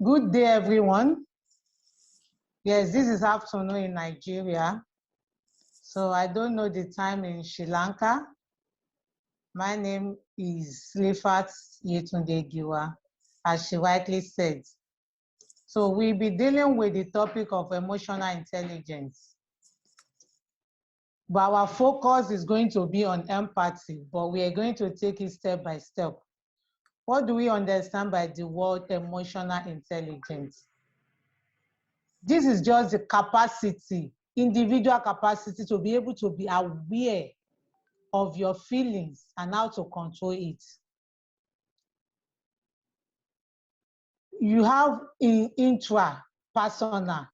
Good day, everyone. Yes, this is afternoon in Nigeria. So I don't know the time in Sri Lanka. My name is Silifat Yetunde GIWA, as she rightly said. So we'll be dealing with the topic of emotional intelligence. But our focus is going to be on empathy, but we are going to take it step by step. What do we understand by the word emotional intelligence? This is just the capacity, individual capacity to be able to be aware of your feelings and how to control it. You have intra-personal,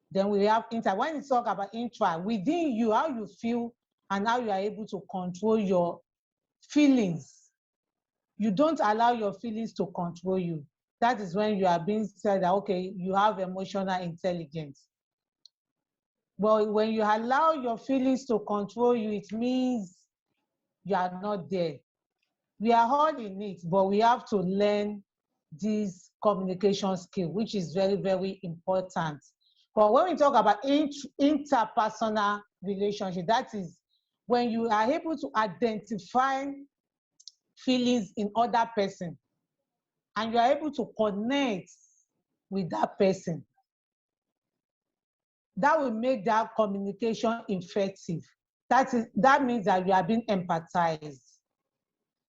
then we have inter. When you talk about intra, within you, how you feel and how you are able to control your feelings. You don't allow your feelings to control you. That is when you are being said that, okay, you have emotional intelligence. But when you allow your feelings to control you, it means you are not there. We are all in it, but we have to learn this communication skill, which is very, very important. But when we talk about interpersonal relationship, that is when you are able to identify feelings in other person and you are able to connect with that person. That will make that communication effective. That means that you are being empathized.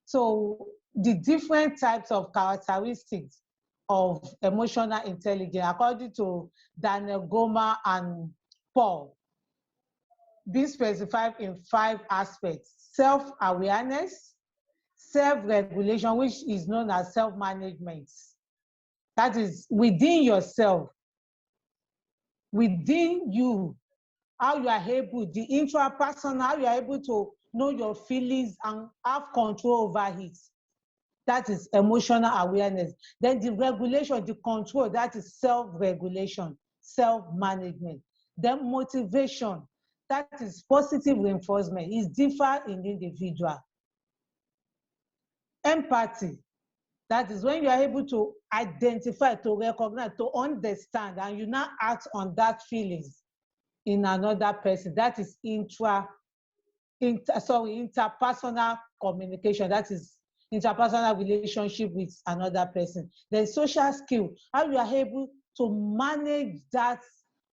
So the different types of characteristics of emotional intelligence, according to Daniel Goleman and Paul, be specified in 5 aspects: self-awareness, self-regulation, which is known as self-management. That is within yourself, within you, how you are able, the intrapersonal, how you are able to know your feelings and have control over it. That is emotional awareness. Then the regulation, the control, that is self-regulation, self-management. Then motivation, that is positive reinforcement. It's different in the individual. Empathy, that is when you are able to identify, to recognize, to understand, and you now act on that feelings in another person. That is interpersonal communication. That is interpersonal relationship with another person. Then social skill, how you are able to manage that,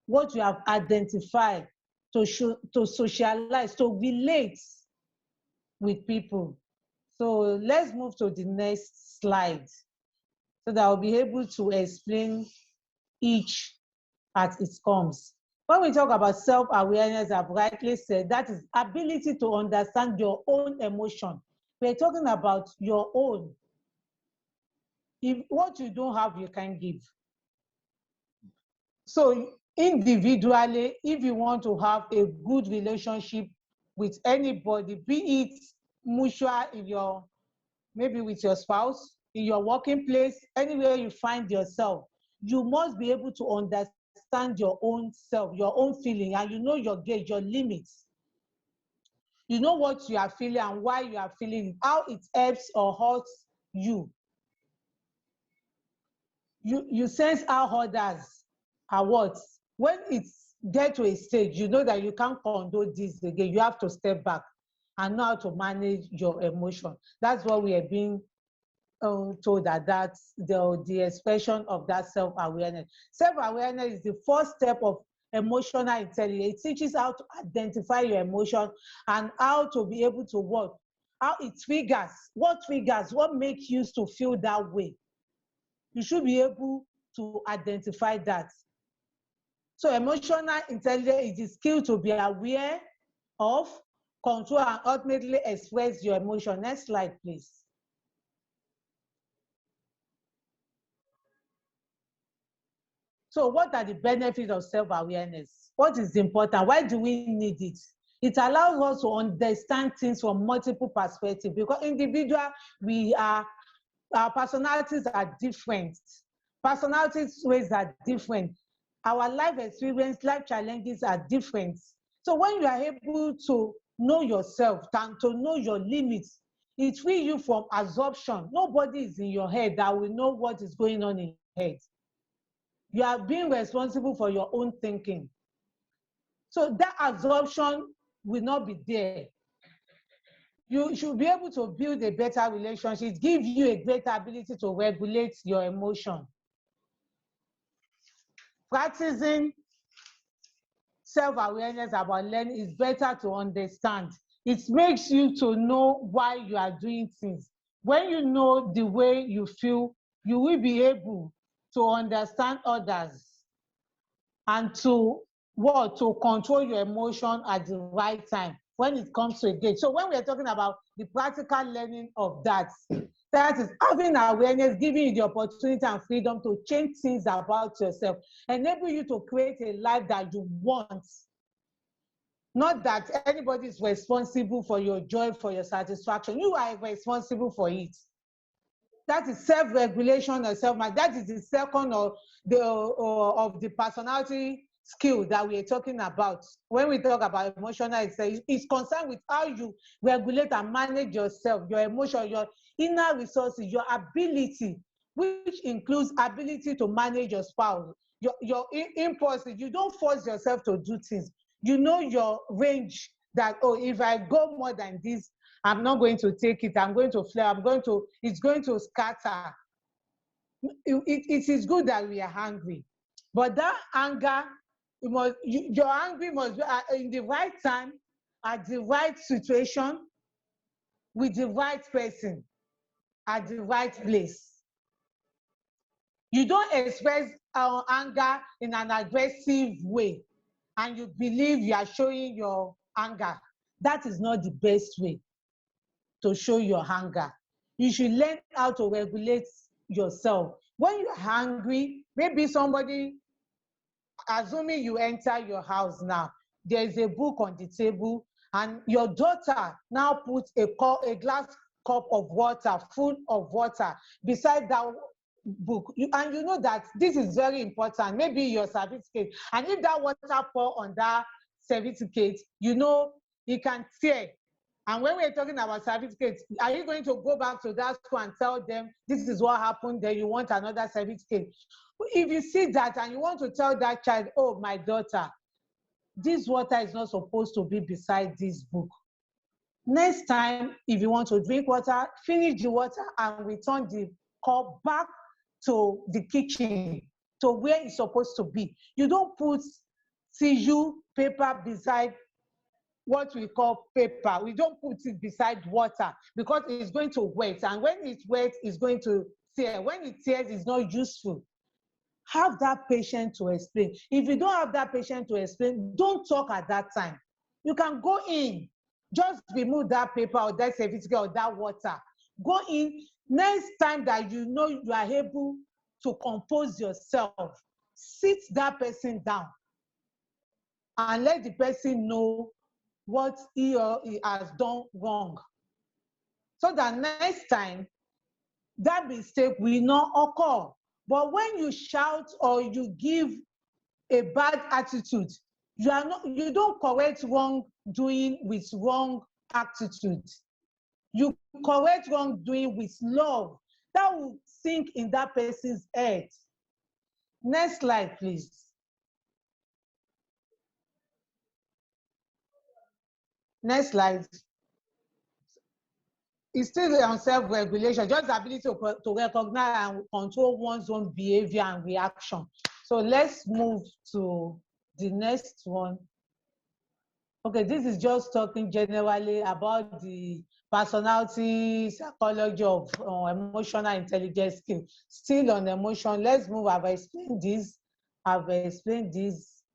what you have identified, to socialize, to relate with people. So let's move to the next slide so that I'll be able to explain each as it comes. When we talk about self-awareness, I've rightly said, that is ability to understand your own emotion. We're talking about your own. If what you don't have, you can give. So individually, if you want to have a good relationship with anybody, be it mutual in your, maybe with your spouse, in your working place, anywhere you find yourself, you must be able to understand your own self, your own feeling, and you know your gauge, your limits. You know what you are feeling and why you are feeling it, how it helps or hurts you. You sense how others are what. When it's get to a stage, you know that you can't condone this again. You have to step back and know how to manage your emotion. That's what we are being told, that's the expression of that self-awareness. Self-awareness is the first step of emotional intelligence. It teaches how to identify your emotion and how to be able to work, how it triggers, what makes you to feel that way. You should be able to identify that. So emotional intelligence is the skill to be aware of, control, and ultimately express your emotion. Next slide, please. So what are the benefits of self-awareness? What is important? Why do we need it? It allows us to understand things from multiple perspectives, because individual, our personalities are different. Personalities ways are different. Our life experience, life challenges are different. So when you are able to know yourself and to know your limits, it frees you from absorption. Nobody is in your head that will know what is going on in your head. You are being responsible for your own thinking. So that absorption will not be there. You should be able to build a better relationship, give you a greater ability to regulate your emotion. Practicing self-awareness about learning is better to understand. It makes you to know why you are doing things. When you know the way you feel, you will be able to understand others and to control your emotion at the right time when it comes to a date. So when we are talking about the practical learning of that is having awareness, giving you the opportunity and freedom to change things about yourself, enable you to create a life that you want. Not that anybody is responsible for your joy, for your satisfaction. You are responsible for it. That is self-regulation or self-management. That is the second of the personality skill that we are talking about. When we talk about emotional excellence, it's concerned with how you regulate and manage yourself, your emotion, your inner resources, your ability, which includes ability to manage your spouse, your impulses. You don't force yourself to do things. You know your range that, oh, if I go more than this, I'm not going to take it. I'm going to flare. It's going to scatter. It is good that we are angry, but that anger, your anger must be in the right time, at the right situation, with the right person, at the right place. You don't express anger in an aggressive way, and you believe you are showing your anger. That is not the best way to show your anger. You should learn how to regulate yourself. When you're angry, maybe somebody, assuming you enter your house now, there's a book on the table, and your daughter now puts a glass cup of water, full of water, beside that book. And you know that this is very important, maybe your certificate. And if that water pour on that certificate, you know it can tear. And when we're talking about certificates, are you going to go back to that school and tell them this is what happened, then you want another certificate? If you see that and you want to tell that child, oh, my daughter, this water is not supposed to be beside this book. Next time, if you want to drink water, finish the water and return the cup back to the kitchen, to where it's supposed to be. You don't put tissue paper beside what we call paper. We don't put it beside water because it's going to wet, and when it's wet, it's going to tear. When it tears, it's not useful. Have that patience to explain. If you don't have that patience to explain, don't talk at that time. You can go in, just remove that paper or that certificate or that water. Go in. Next time that you know you are able to compose yourself, sit that person down and let the person know what he or he has done wrong, so that next time that mistake will not occur. But when you shout or you give a bad attitude, you don't correct wrongdoing with wrong attitude. You correct wrongdoing with love. That will sink in that person's head. Next slide, please. Next slide. It's still on self-regulation, just the ability to recognize and control one's own behavior and reaction. So let's move to the next one. Okay, this is just talking generally about the personality psychology of emotional intelligence skill. Still on emotion, let's move. I've explained this.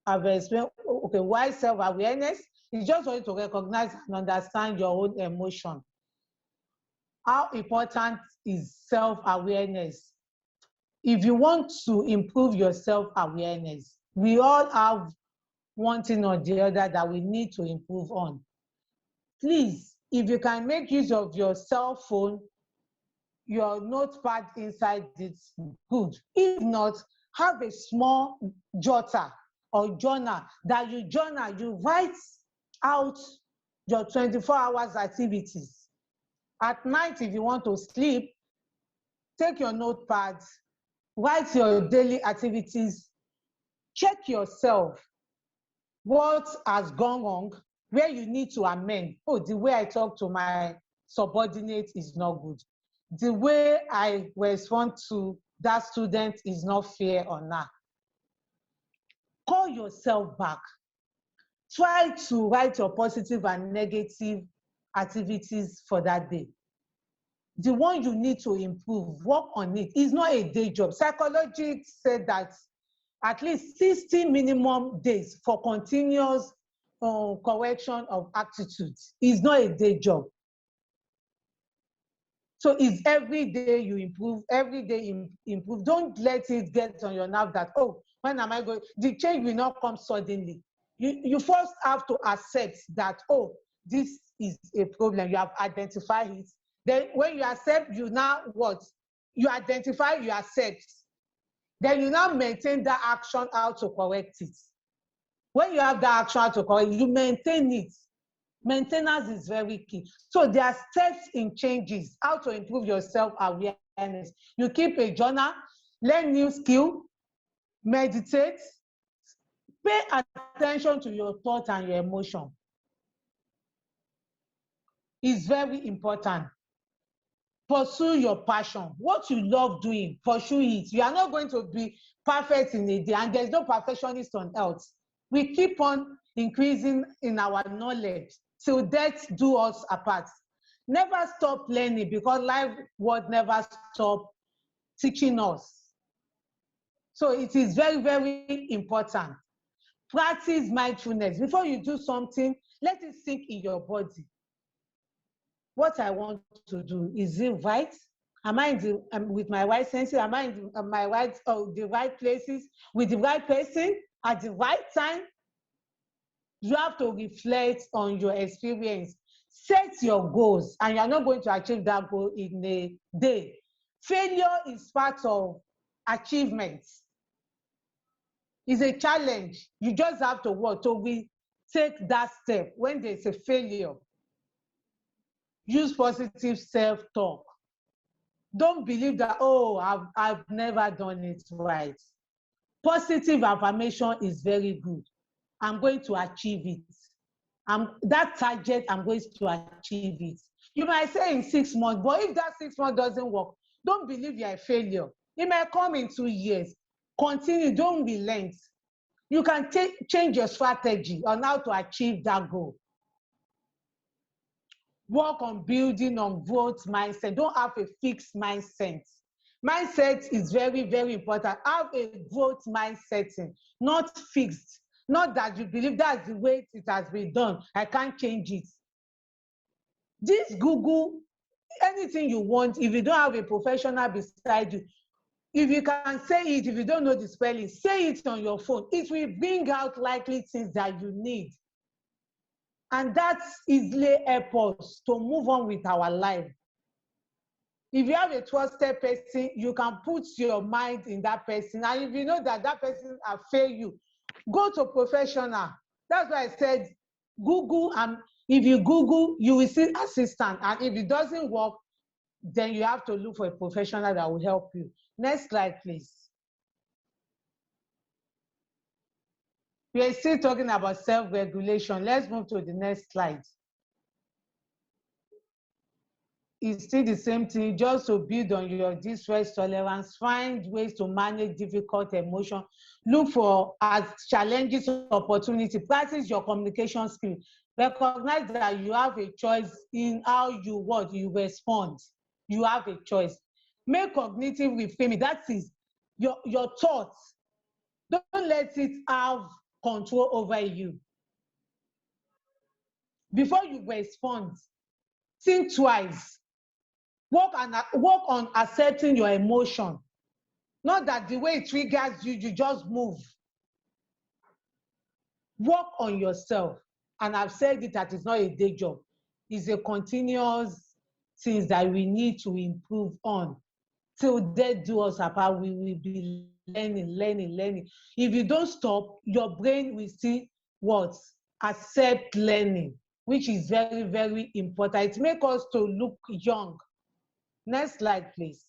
Okay, why self-awareness? It's just for you to recognize and understand your own emotion. How important is self-awareness? If you want to improve your self-awareness, we all have one thing or the other that we need to improve on. Please, if you can make use of your cell phone, your notepad inside it, good. If not, have a small jotter or journal that you write out your 24 hours activities. At night, if you want to sleep, take your notepad, write your daily activities Check yourself. What has gone wrong? Where you need to amend. Oh, the way I talk to my subordinate is not good. The way I respond to that student is not fair or not. Call yourself back. Try to write your positive and negative activities for that day. The one you need to improve, work on it. It's not a day job. Psychologists said that at least 60 minimum days for continuous correction of attitudes is not a day job. So it's every day you improve, every day improve. Don't let it get on your nerve that, oh, when am I going? The change will not come suddenly. You first have to accept that, oh, this is a problem. You have identified it. Then when you accept, you now what? You identify, you accept. Then you now maintain that action how to correct it. When you have that action how to correct it, you maintain it. Maintenance is very key. So there are steps in changes, how to improve your self-awareness. You keep a journal, learn new skill, meditate, pay attention to your thoughts and your emotion. It's very important. Pursue your passion. What you love doing, pursue it. You are not going to be perfect in a day, and there's no perfectionist on earth. We keep on increasing in our knowledge till death do us apart. Never stop learning, because life would never stop teaching us. So it is very, very important. Practice mindfulness. Before you do something, let it sink in your body. What I want to do, is it right? Am I with my right senses? Am I in my right, the right places, with the right person at the right time? You have to reflect on your experience. Set your goals, and you're not going to achieve that goal in a day. Failure is part of achievement. It's a challenge. You just have to work. So we take that step when there's a failure. Use positive self-talk. Don't believe that, oh, I've never done it right. Positive affirmation is very good. I'm going to achieve it. That target, I'm going to achieve it. You might say in 6 months, but if that 6 months doesn't work, don't believe you're a failure. It might come in 2 years. Continue, don't relent. You can change your strategy on how to achieve that goal. Work on building on growth mindset. Don't have a fixed mindset. Mindset is very, very important. Have a growth mindset, not fixed. Not that you believe that's the way it has been done. I can't change it. This Google, anything you want, if you don't have a professional beside you, if you can say it, if you don't know the spelling, say it on your phone. It will bring out likely things that you need. And that easily helps us to move on with our life. If you have a trusted person, you can put your mind in that person. And if you know that that person has failed you, go to professional. That's why I said Google, and if you Google, you will see assistant. And if it doesn't work, then you have to look for a professional that will help you. Next slide, please. We are still talking about self-regulation. Let's move to the next slide. It's still the same thing, just to build on your distress tolerance, find ways to manage difficult emotion, look for as challenges opportunity, practice your communication skill, recognize that you have a choice in how you respond. You have a choice. Make cognitive reframing, that is your thoughts. Don't let it have control over you. Before you respond, think twice. Work on accepting your emotion. Not that the way it triggers you, you just move. Work on yourself. And I've said it that it's not a day job. It's a continuous thing that we need to improve on. Till death do us apart, we will be learning. If you don't stop, your brain will still what? Accept learning, which is very, very important. It makes us to look young. Next slide, please.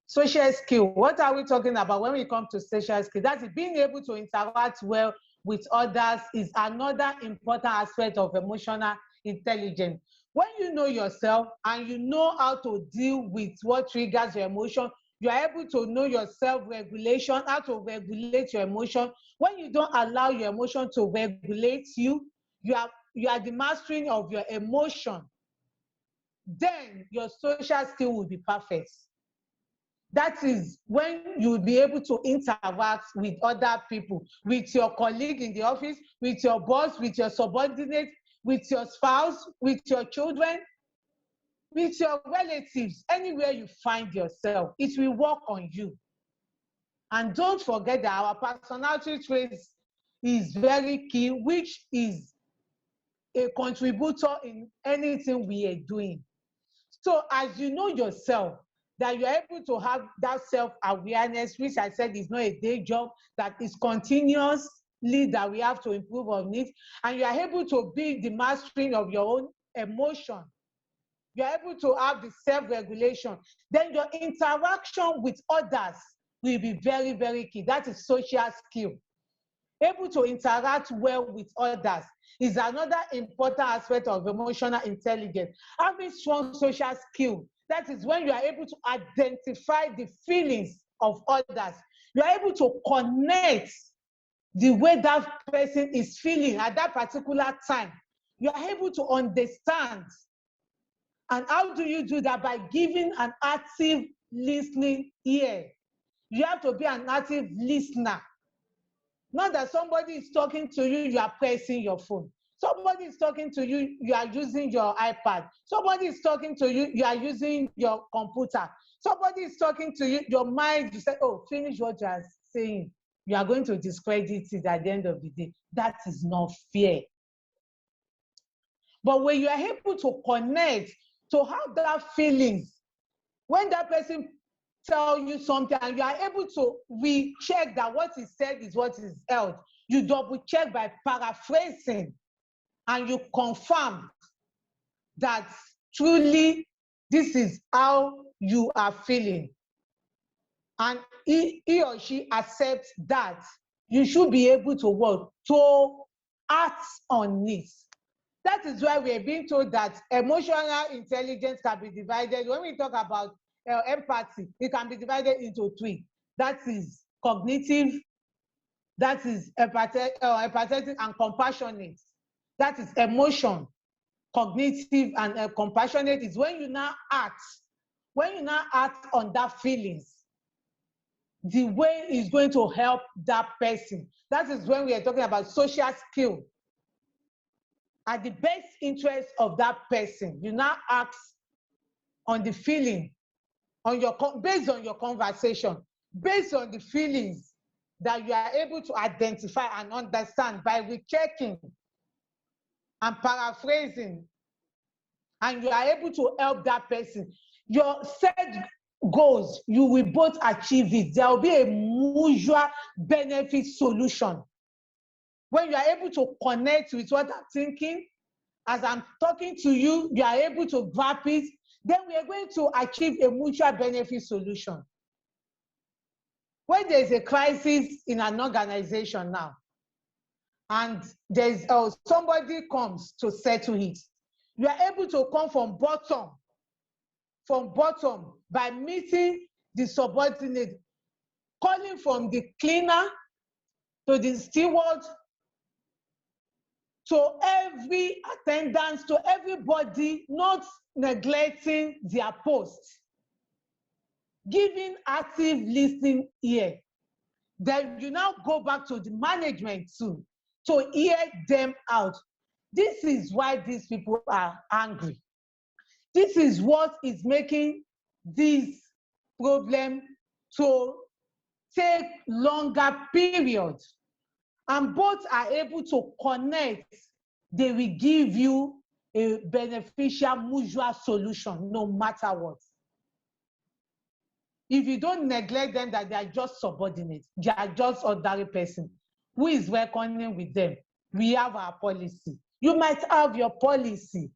Social skill. What are we talking about when we come to social skill? That is being able to interact well with others is another important aspect of emotional intelligence. When you know yourself and you know how to deal with what triggers your emotion, you are able to know your self-regulation, how to regulate your emotion. When you don't allow your emotion to regulate you, you are the mastering of your emotion. Then your social skill will be perfect. That is when you will be able to interact with other people, with your colleague in the office, with your boss, with your subordinate, with your spouse, with your children, with your relatives, anywhere you find yourself, it will work on you. And don't forget that our personality traits is very key, which is a contributor in anything we are doing. So as you know yourself, that you're able to have that self-awareness, which I said is not a day job, that is continuously that we have to improve on it, and you are able to be the mastering of your own emotion. You're able to have the self-regulation. Then your interaction with others will be very, very key. That is social skill. Able to interact well with others is another important aspect of emotional intelligence. Having strong social skill, that is when you are able to identify the feelings of others. You are able to connect the way that person is feeling at that particular time. You are able to understand. And how do you do that? By giving an active listening ear. You have to be an active listener. Not that somebody is talking to you, you are pressing your phone. Somebody is talking to you, you are using your iPad. Somebody is talking to you, you are using your computer. Somebody is talking to you, your mind, you say, oh, finish what you are saying. You are going to discredit it at the end of the day. That is not fair. But when you are able to connect, to have that feeling, when that person tell you something and you are able to recheck that what is said is what is held, you double check by paraphrasing and you confirm that truly this is how you are feeling, and he or she accepts that, you should be able to work to act on it. That is why we are being told that emotional intelligence can be divided. When we talk about empathy, it can be divided into three. That is cognitive, that is empathetic and compassionate. That is emotion. Cognitive and compassionate is when you now act. When you now act on that feelings, the way is going to help that person. That is when we are talking about social skill. At the best interest of that person, you now act on the feeling, on your based on your conversation, based on the feelings that you are able to identify and understand by rechecking and paraphrasing, and you are able to help that person. Your set goals, you will both achieve it. There will be a mutual benefit solution. When you are able to connect with what I'm thinking, as I'm talking to you, you are able to grab it, then we are going to achieve a mutual benefit solution. When there's a crisis in an organization now, and there's somebody comes to settle it, you are able to come from bottom by meeting the subordinate, calling from the cleaner to the steward, to every attendance, to everybody, not neglecting their post, giving active listening ear. Then you now go back to the management too, to hear them out. This is why these people are angry. This is what is making this problem to take longer periods. And both are able to connect. They will give you a beneficial mutual solution no matter what. If you don't neglect them, that they are just subordinates, they are just ordinary person, who is reckoning with them? We have our policy. You might have your policy,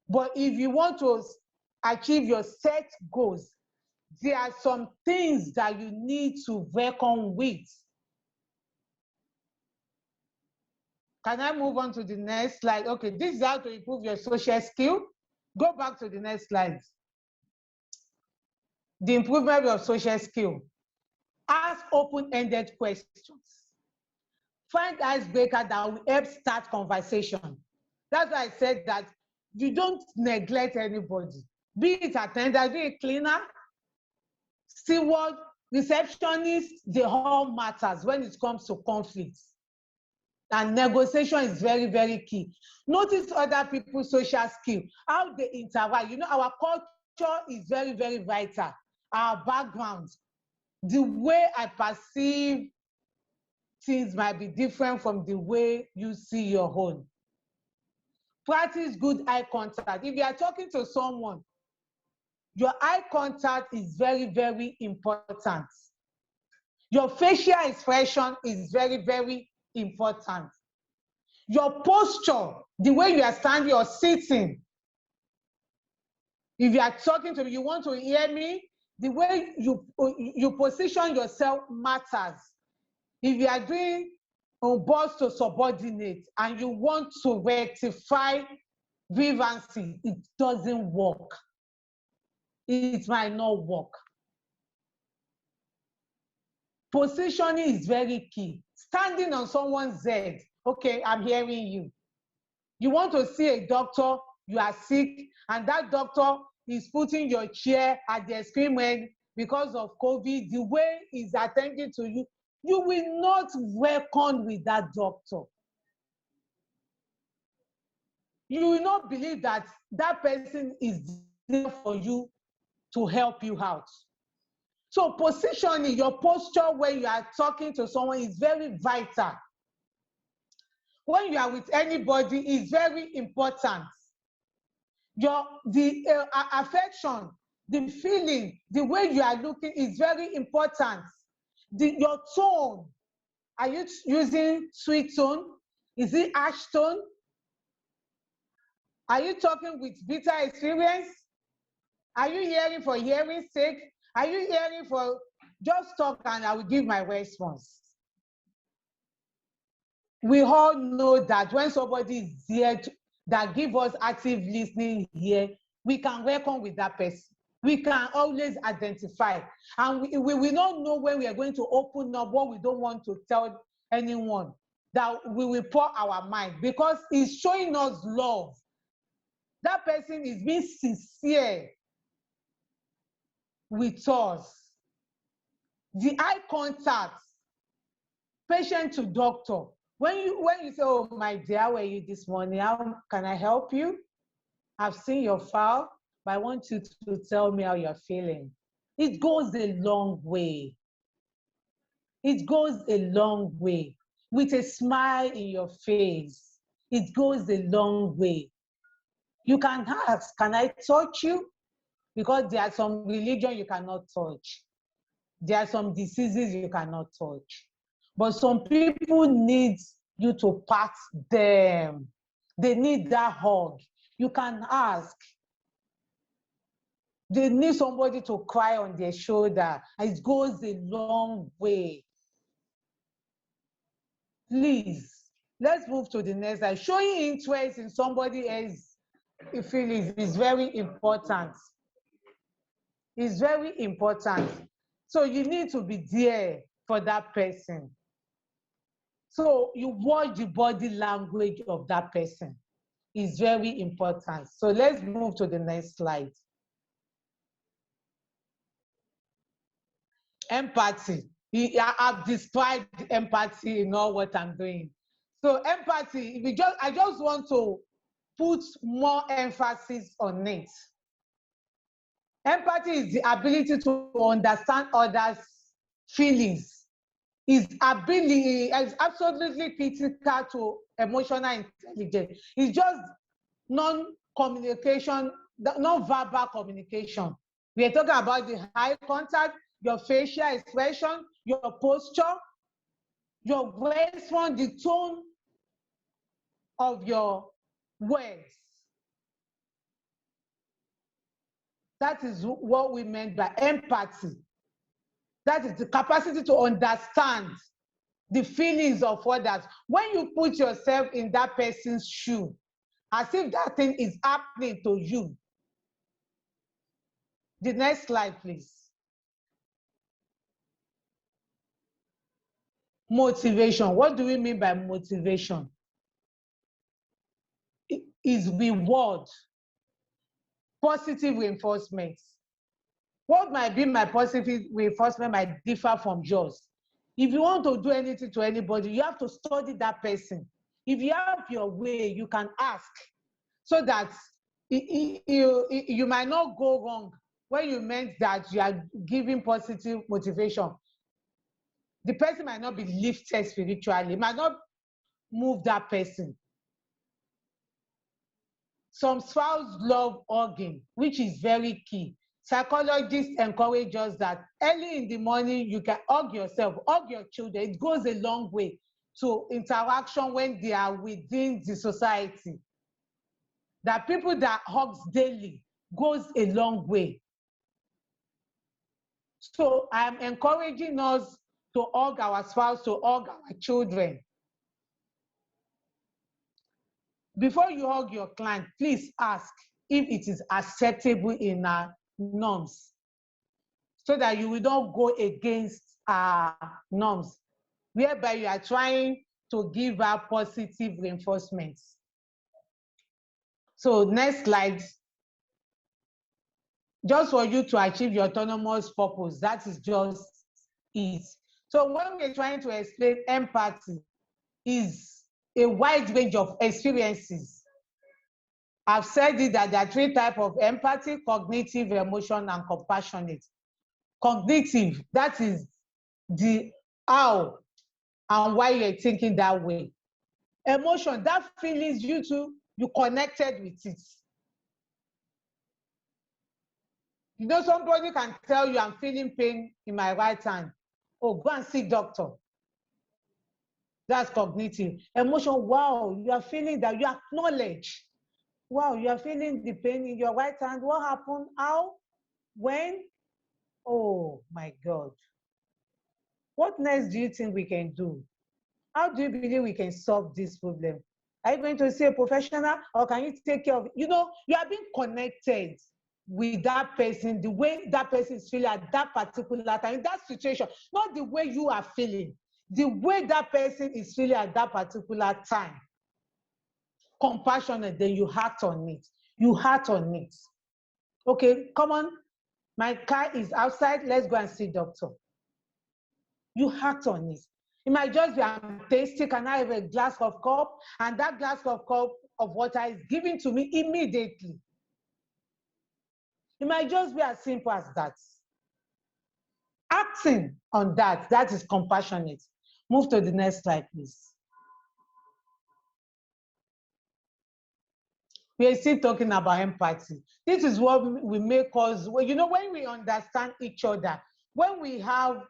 but if you want to achieve your set goals, there are some things that you need to reckon with. Can I move on to the next slide? Okay, this is how to improve your social skill. Go back to the next slide. The improvement of social skill. Ask open-ended questions. Find icebreaker that will help start conversation. That's why I said that you don't neglect anybody. Be it attendant, be it cleaner, steward, receptionist, they all matters when it comes to conflicts. And negotiation is very, very key. Notice other people's social skill, how they interact. You know, our culture is very, very vital. Our background, the way I perceive things might be different from the way you see your own. Practice good eye contact. If you are talking to someone, your eye contact is very, very important. Your facial expression is very, very important. Your posture, the way you are standing or sitting. If you are talking to me, you want to hear me, the way you position yourself matters. If you are doing boss to subordinate and you want to rectify grievances, it doesn't work. It might not work. Positioning is very key. Standing on someone's head, okay, I'm hearing you. You want to see a doctor, you are sick, and that doctor is putting your chair at the extreme end because of COVID, the way he's attending to you, you will not reckon with that doctor. You will not believe that that person is there for you to help you out. So positioning, your posture when you are talking to someone is very vital. When you are with anybody is very important. The affection, the feeling, the way you are looking is very important. Your tone, are you using sweet tone? Is it harsh tone? Are you talking with bitter experience? Are you hearing for hearing's sake? Are you hearing for just talk and I will give my response? We all know that when somebody is there that give us active listening here, we can reckon with that person. We can always identify. And we will not know when we are going to open up what we don't want to tell anyone, that we will pour our mind because it's showing us love. That person is being sincere with us. The eye contact, patient to doctor. When you say, oh my dear, how are you this morning? How can I help you? I've seen your file, but I want you to tell me how you're feeling. It goes a long way. It goes a long way. With a smile in your face, it goes a long way. You can ask, can I touch you? Because there are some religion you cannot touch. There are some diseases you cannot touch. But some people need you to pat them. They need that hug. You can ask. They need somebody to cry on their shoulder. It goes a long way. Please, let's move to the next slide. Showing interest in somebody else's feelings is very important. It's very important. So you need to be there for that person. So you watch the body language of that person. It's very important. So let's move to the next slide. Empathy. I've described empathy in all what I'm doing. So empathy, I just want to put more emphasis on it. Empathy is the ability to understand others' feelings. His ability is absolutely critical to emotional intelligence. It's just non-communication, non-verbal communication. We are talking about the eye contact, your facial expression, your posture, your response, the tone of your words. That is what we meant by empathy. That is the capacity to understand the feelings of others. When you put yourself in that person's shoe, as if that thing is happening to you. The next slide, please. Motivation. What do we mean by motivation? It is reward, positive reinforcement. What might be my positive reinforcement might differ from yours. If you want to do anything to anybody, you have to study that person. If you have your way, you can ask, so that you might not go wrong when you meant that you are giving positive motivation. The person might not be lifted spiritually, it might not move that person. Some spouse love hugging, which is very key. Psychologists encourage us that early in the morning, you can hug yourself, hug your children. It goes a long way to interaction when they are within the society. That people that hugs daily goes a long way. So I'm encouraging us to hug our spouse, to hug our children. Before you hug your client, please ask if it is acceptable in our norms, so that you will not go against our norms, whereby you are trying to give her positive reinforcements. So next slide. Just for you to achieve your autonomous purpose, that is just it. So when we're trying to explain empathy, is a wide range of experiences. I've said it that there are 3 types of empathy: cognitive, emotional, and compassionate. Cognitive, that is the how and why you're thinking that way. Emotion, that feelings you connected with it. You know, somebody can tell you, I'm feeling pain in my right hand. Oh, go and see doctor. That's cognitive. Emotion, wow, you are feeling that, you acknowledge. Wow, you are feeling the pain in your right hand. What happened? How? When? Oh my God. What next do you think we can do? How do you believe we can solve this problem? Are you going to see a professional, or can you take care of it? You know, you are being connected with that person, the way that person is feeling at that particular time, in that situation, not the way you are feeling, the way that person is feeling at that particular time. Compassionate, then you act on it. You act on it. Okay, come on, my car is outside, let's go and see doctor. You act on it. It might just be, I'm thirsty, can I have a glass of cup? And that glass of cup of water is given to me immediately. It might just be as simple as that. Acting on that, that is compassionate. Move to the next slide, please. We are still talking about empathy. This is what we make us, you know, when we understand each other, when we have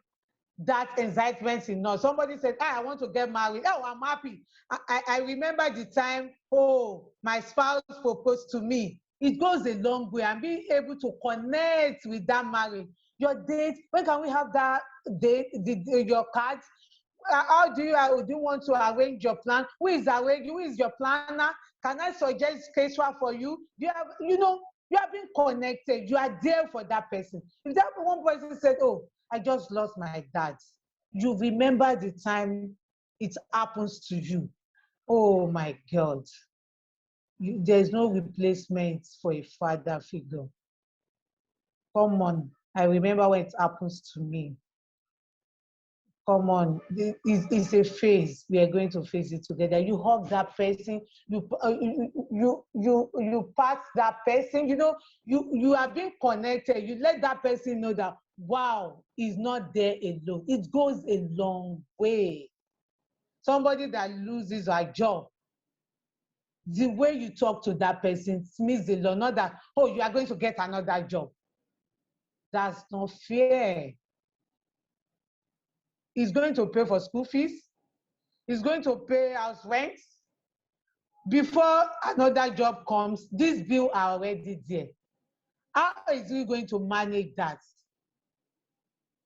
that excitement in us. Somebody said, I want to get married. Oh, I'm happy. I remember the time, oh, my spouse proposed to me. It goes a long way, and being able to connect with that marriage. Your date, when can we have that date, your cards? How do you want to arrange your plan? Who is arranging? Who is your planner? Can I suggest case for you? Do you have, you know, you have been connected. You are there for that person. If that one person said, oh, I just lost my dad, you remember the time it happens to you. Oh my God. There's no replacement for a father figure. Come on. I remember when it happens to me. Come on, it's a phase. We are going to face it together. You hug that person, you pass that person, you know, you are being connected. You let that person know that, wow, he's not there alone. It goes a long way. Somebody that loses a job, the way you talk to that person means a lot. Not that, oh, you are going to get another job. That's not fair. He's going to pay for school fees. He's going to pay house rent. Before another job comes, these bills are already there. How is he going to manage that?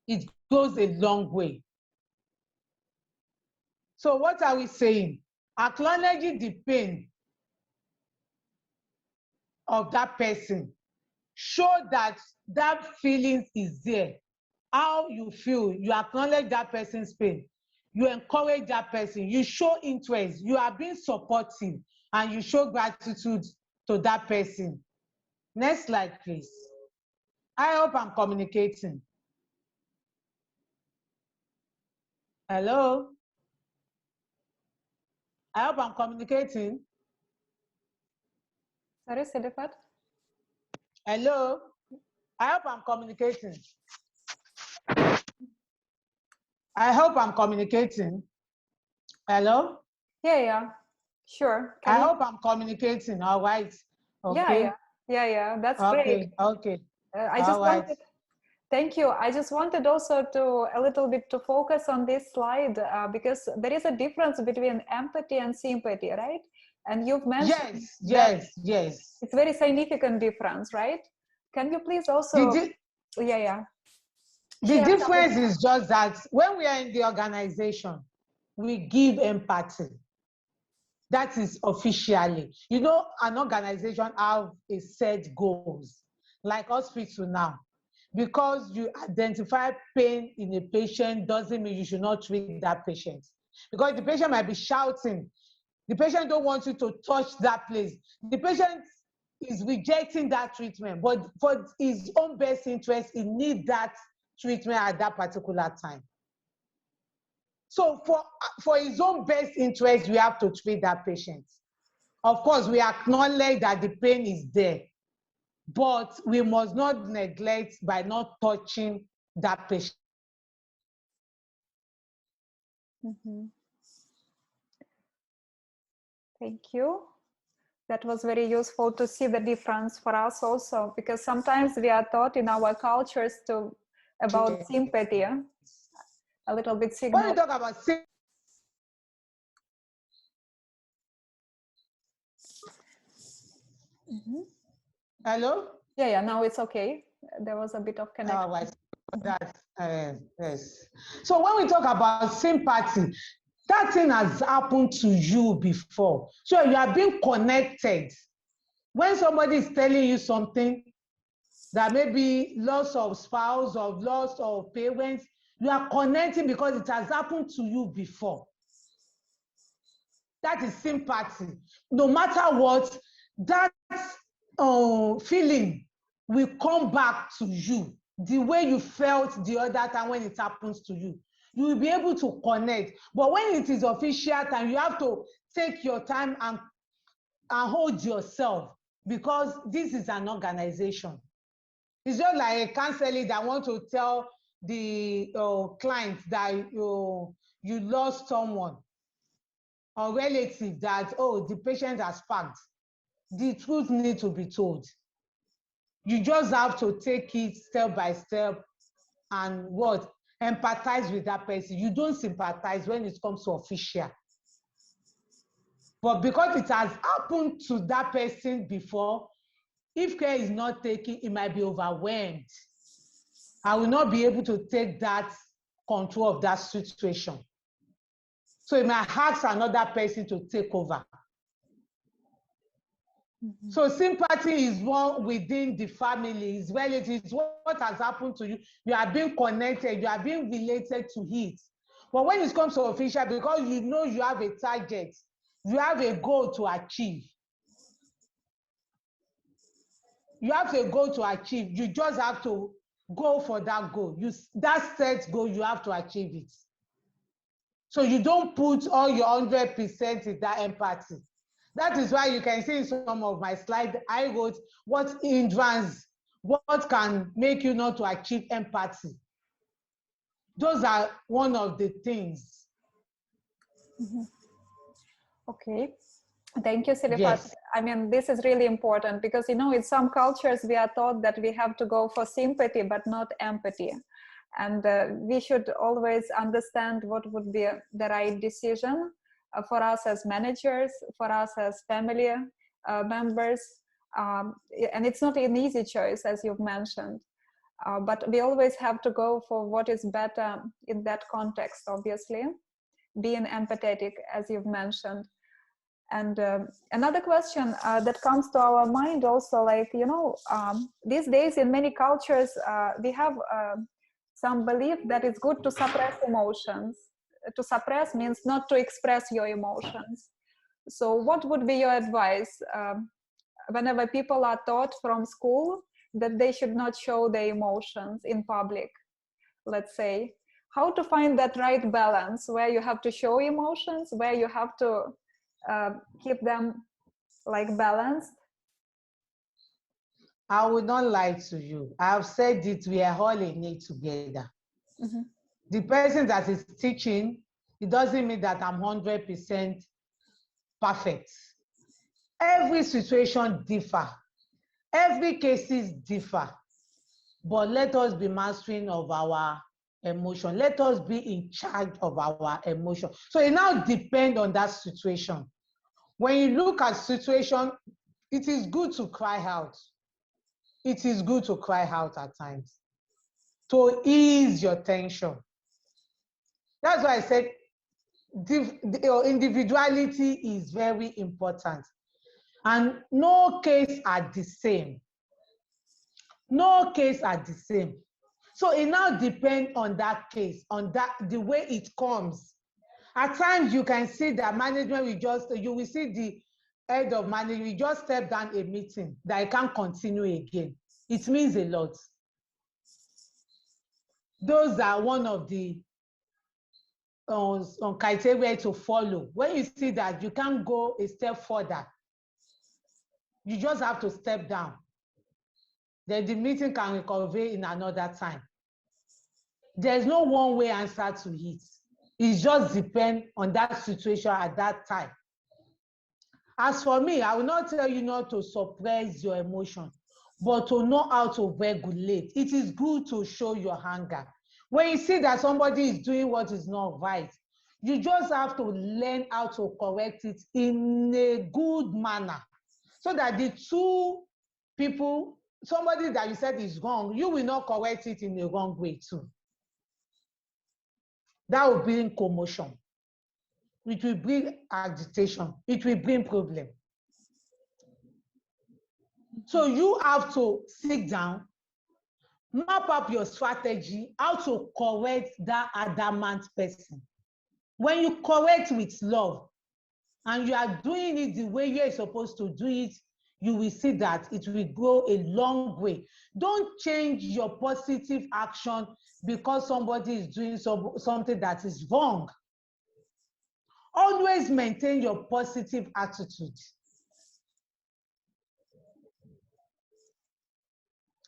It goes a long way. So what are we saying? Acknowledging the pain of that person. Show that that feeling is there. How you feel, you acknowledge that person's pain. You encourage that person. You show interest. You are being supportive and you show gratitude to that person. Next slide, please. I hope I'm communicating. Hello? I hope I'm communicating. Sorry, Silifat? Hello? I hope I'm communicating. I hope I'm communicating. Hello? Yeah, sure. I hope I'm communicating. All right. Okay. Yeah. That's okay. great. Okay. I just wanted. Thank you. I just wanted also to a little bit to focus on this slide because there is a difference between empathy and sympathy, right? And you've mentioned yes. It's very significant difference, right? Can you please also? The difference is just that when we are in the organization, we give empathy. That is officially. You know, an organization have a set goals, like hospital now. Because you identify pain in a patient doesn't mean you should not treat that patient. Because the patient might be shouting. The patient don't want you to touch that place. The patient is rejecting that treatment, but for his own best interest, he needs that treatment at that particular time. So for his own best interest, we have to treat that patient. Of course, we acknowledge that the pain is there, but we must not neglect by not touching that patient. Thank you. That was very useful to see the difference for us also, because sometimes we are taught in our cultures about sympathy, a little bit signal. When we talk about sympathy, hello? Yeah, now it's okay. There was a bit of connection. Oh, yes. So when we talk about sympathy, that thing has happened to you before. So you are being connected. When somebody is telling you something that may be loss of spouse or loss of parents, you are connecting because it has happened to you before. That is sympathy. No matter what, that feeling will come back to you the way you felt the other time when it happens to you. You will be able to connect. But when it is official time, you have to take your time and hold yourself, because this is an organization. It's just like a counselor that wants to tell the client that you lost someone or relative that, oh, the patient has passed. The truth needs to be told. You just have to take it step by step and empathize with that person. You don't sympathize when it comes to official. But because it has happened to that person before, if care is not taken, it might be overwhelmed. I will not be able to take that control of that situation. So it might ask another person to take over. So sympathy is one within the family, is relatives, what has happened to you. You are being connected, you are being related to it. But when it comes to official, because you know you have a target, you have a goal to achieve. You have a goal to achieve. You just have to go for that goal. That set goal, you have to achieve it. So you don't put all your 100% in that empathy. That is why you can see in some of my slides, I wrote what hindrance, what can make you not to achieve empathy. Those are one of the things. Okay. Thank you, Silifat. Yes. I mean, this is really important because, you know, in some cultures, we are taught that we have to go for sympathy, but not empathy. And we should always understand what would be the right decision for us as managers, for us as family members, And it's not an easy choice, as you've mentioned. But we always have to go for what is better in that context, obviously. Being empathetic, as you've mentioned. And another question that comes to our mind also, like, you know, these days in many cultures, we have some belief that it's good to suppress emotions. To suppress means not to express your emotions. So what would be your advice whenever people are taught from school that they should not show their emotions in public, let's say? How to find that right balance where you have to show emotions, where you have to keep them like balanced? I will not lie to you. I've said it, we are all in it together. Mm-hmm. The person that is teaching, it doesn't mean that I'm 100% perfect. Every situation differ. Every cases differ. But let us be mastering of our emotion. Let us be in charge of our emotion. So it now depends on that situation. When you look at situation, it is good to cry out. It is good to cry out at times to ease your tension. That's why I said individuality is very important. And no case are the same. No case are the same. So it now depends on that case, on that the way it comes. At times you can see that management you will see the head of management, we just step down a meeting that I can't continue again. It means a lot. Those are one of the criteria to follow. When you see that you can't go a step further, you just have to step down. Then the meeting can reconvene in another time. There's no one-way answer to it. It just depends on that situation at that time. As for me, I will not tell you not to suppress your emotion, but to know how to regulate. It is good to show your anger. When you see that somebody is doing what is not right, you just have to learn how to correct it in a good manner, so that the two people, somebody that you said is wrong, you will not correct it in a wrong way too. That will bring commotion. It will bring agitation. It will bring problem. So you have to sit down, map up your strategy, how to correct that adamant person. When you correct with love, and you are doing it the way you're supposed to do it, you will see that it will go a long way. Don't change your positive action because somebody is doing something that is wrong. Always maintain your positive attitude.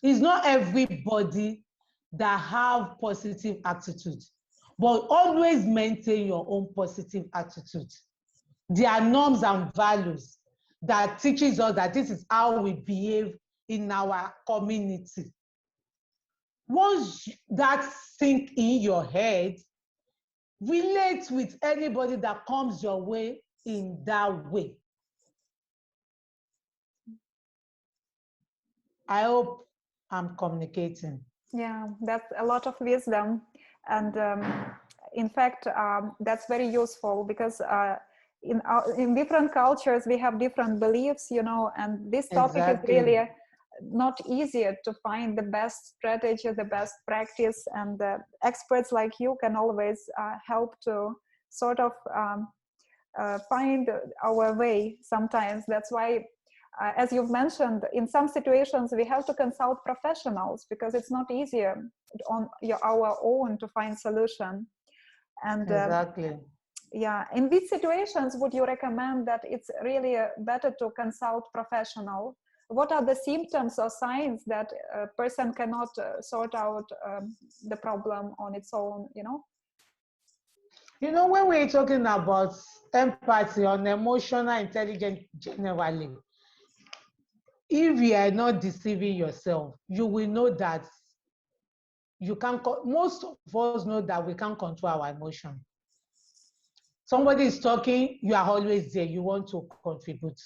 It's not everybody that have positive attitude, but always maintain your own positive attitude. There are norms and values that teaches us that this is how we behave in our community. Once that sink in your head, relate with anybody that comes your way in that way. I hope I'm communicating. Yeah, that's a lot of wisdom. And in fact, that's very useful because in different cultures, we have different beliefs, you know, and this topic Exactly. is really not easier to find the best strategy, the best practice, and experts like you can always help to sort of find our way sometimes. That's why, as you've mentioned, in some situations we have to consult professionals because it's not easier on our own to find solution. And exactly. Yeah, in these situations, would you recommend that it's really better to consult professional? What are the symptoms or signs that a person cannot sort out the problem on its own, you know? You know, when we're talking about empathy on emotional intelligence generally, if you are not deceiving yourself, you will know that you can, most of us know that we can't control our emotion. Somebody is talking, you are always there, you want to contribute.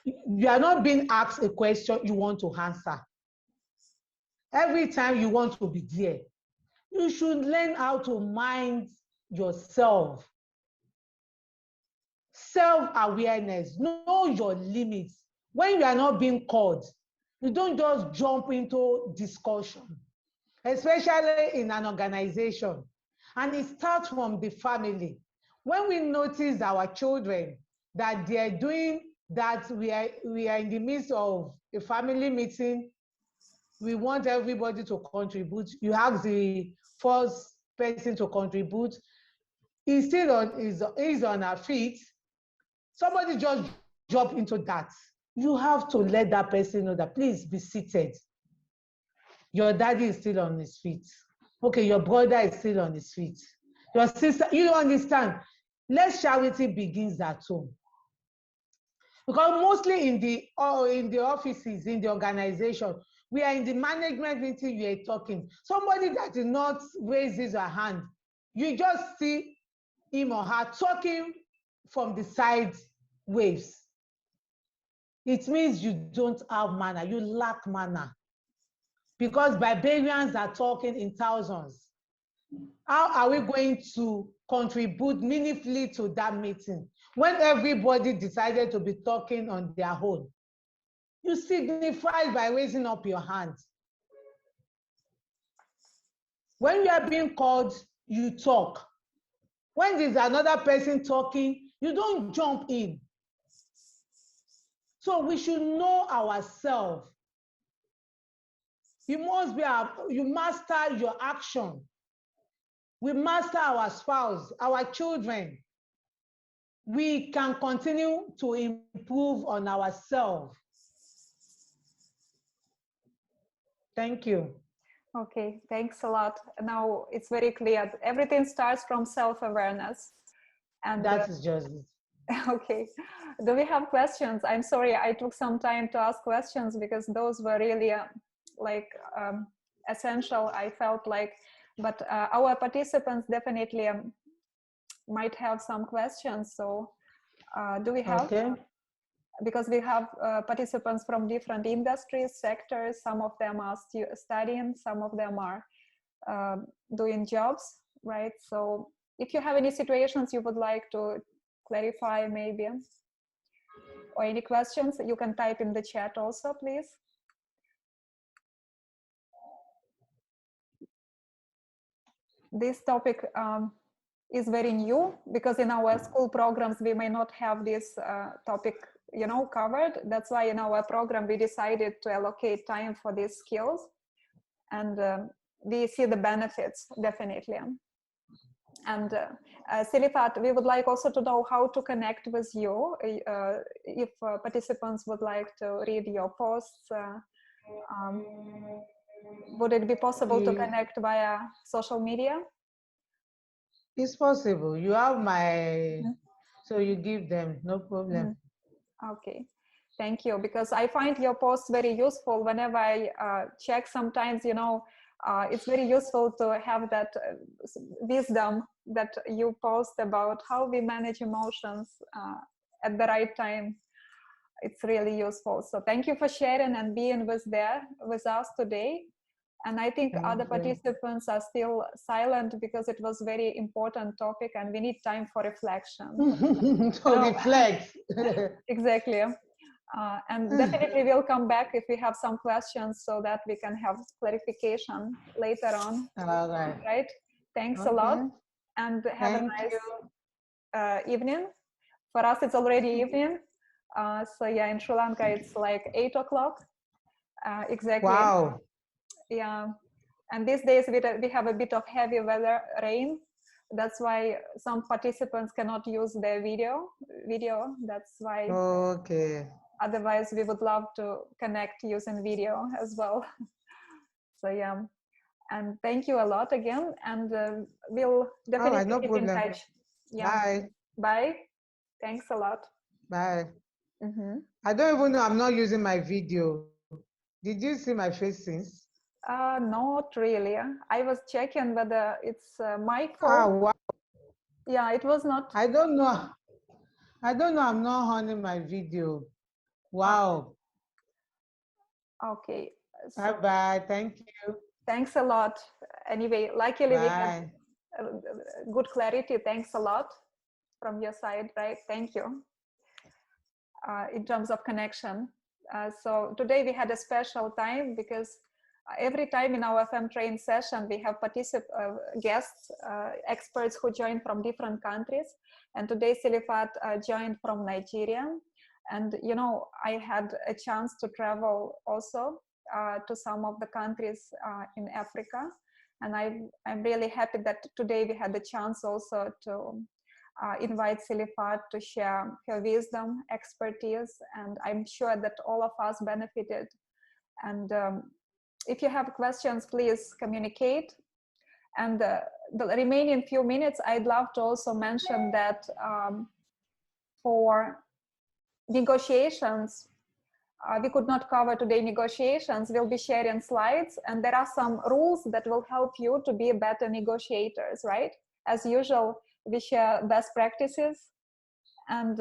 You are not being asked a question you want to answer. Every time you want to be there. You should learn how to mind yourself. Self-awareness, know your limits. When you are not being called, you don't just jump into discussion, especially in an organization. And it starts from the family. When we notice our children that they are doing that, we are in the midst of a family meeting, we want everybody to contribute. You ask the first person to contribute, he's still on her feet. Somebody just jump into that. You have to let that person know that, please be seated. Your daddy is still on his feet. Okay, your brother is still on his feet. Your sister, you don't understand. Let charity begins at home. Because mostly in the offices, in the organization, we are in the management meeting, you are talking. Somebody that did not raise his or her hand, you just see him or her talking from the side waves. It means you don't have manner, you lack manner. Because barbarians are talking in thousands. How are we going to contribute meaningfully to that meeting when everybody decided to be talking on their own? You signify by raising up your hand. When you are being called, you talk. When there's another person talking, you don't jump in. So we should know ourselves. You master your action. We master our spouse, our children. We can continue to improve on ourselves. Thank you. Okay, thanks a lot. Now it's very clear. Everything starts from self-awareness. And that is just it. Okay. Do we have questions? I'm sorry, I took some time to ask questions because those were really essential, I felt like. But our participants definitely might have some questions. So do we have? Okay. Because we have participants from different industries, sectors. Some of them are studying, some of them are doing jobs, right? So if you have any situations you would like to clarify maybe, or any questions, you can type in the chat also, please. This topic is very new because in our school programs we may not have this topic, you know, covered. That's why in our program we decided to allocate time for these skills, and we see the benefits definitely. And Silifat, we would like also to know how to connect with you. If participants would like to read your posts, would it be possible to connect via social media? It's possible. You have my, so you give them, no problem. Okay, thank you. Because I find your posts very useful. Whenever I check, sometimes, you know, it's very useful to have that wisdom that you post about how we manage emotions at the right time. It's really useful. So thank you for sharing and being with us today. And I think other participants are still silent because it was very important topic and we need time for reflection. To reflect. Exactly. And definitely we'll come back if we have some questions so that we can have clarification later on. All right. Right? Thanks a lot. And have a nice evening. For us, it's already evening. So yeah, in Sri Lanka, it's like 8 o'clock. Exactly. Wow. Yeah. And these days we have a bit of heavy weather, rain. That's why some participants cannot use their video. That's why. Okay. Otherwise, we would love to connect using video as well. So yeah, and thank you a lot again, and we'll definitely keep in touch. Yeah. Bye. Bye. Thanks a lot. Bye. I don't even know. I'm not using my video. Did you see my face since? Not really. I was checking whether it's my phone. Ah, wow. Yeah, it was not. I don't know. I'm not on my video. Wow. Okay. So Bye-bye. Thank you. thanks a lot. Anyway, luckily we had Bye. good clarity. Thanks a lot from your side, right? Thank you. In terms of connection. So today we had a special time because every time in our FEMtrain session, we have guests, experts who join from different countries. And today Silifat joined from Nigeria. And, you know, I had a chance to travel also to some of the countries in Africa. And I'm really happy that today we had the chance also to invite Silifat to share her wisdom, expertise, and I'm sure that all of us benefited. And if you have questions, please communicate. And the remaining few minutes, I'd love to also mention that for negotiations, we could not cover today negotiations. We'll be sharing slides, and there are some rules that will help you to be better negotiators, right? As usual, we share best practices. And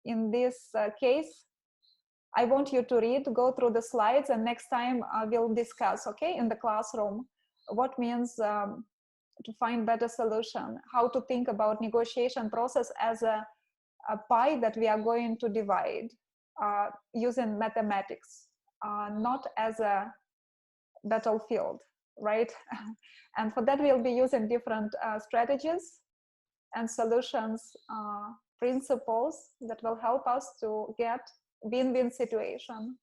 in this case, I want you to go through the slides, and next time we'll discuss, okay, in the classroom, what means to find better solution, how to think about negotiation process as a pie that we are going to divide using mathematics, not as a battlefield, right? And for that, we'll be using different strategies and solutions, principles that will help us to get win-win situation,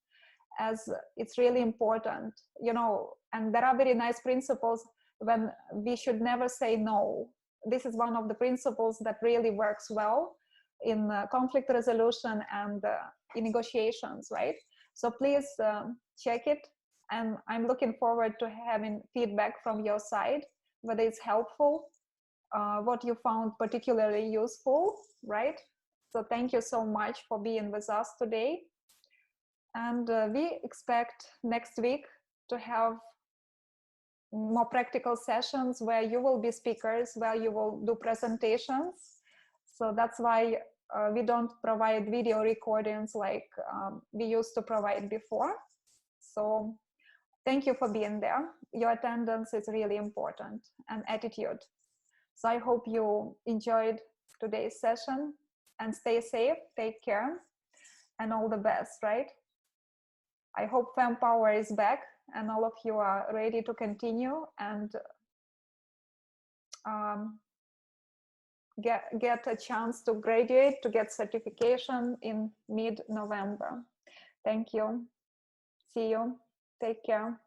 as it's really important, you know. And there are very nice principles when we should never say no. This is one of the principles that really works well in conflict resolution and in negotiations, right? So please check it, and I'm looking forward to having feedback from your side, whether it's helpful, what you found particularly useful, right? So thank you so much for being with us today. And we expect next week to have more practical sessions where you will be speakers, where you will do presentations. So that's why we don't provide video recordings like we used to provide before. So thank you for being there. Your attendance is really important, and attitude. So I hope you enjoyed today's session, and stay safe, take care, and all the best, right? I hope FEMpower is back and all of you are ready to continue and get a chance to graduate, to get certification in mid-November. Thank you. See you. Take care.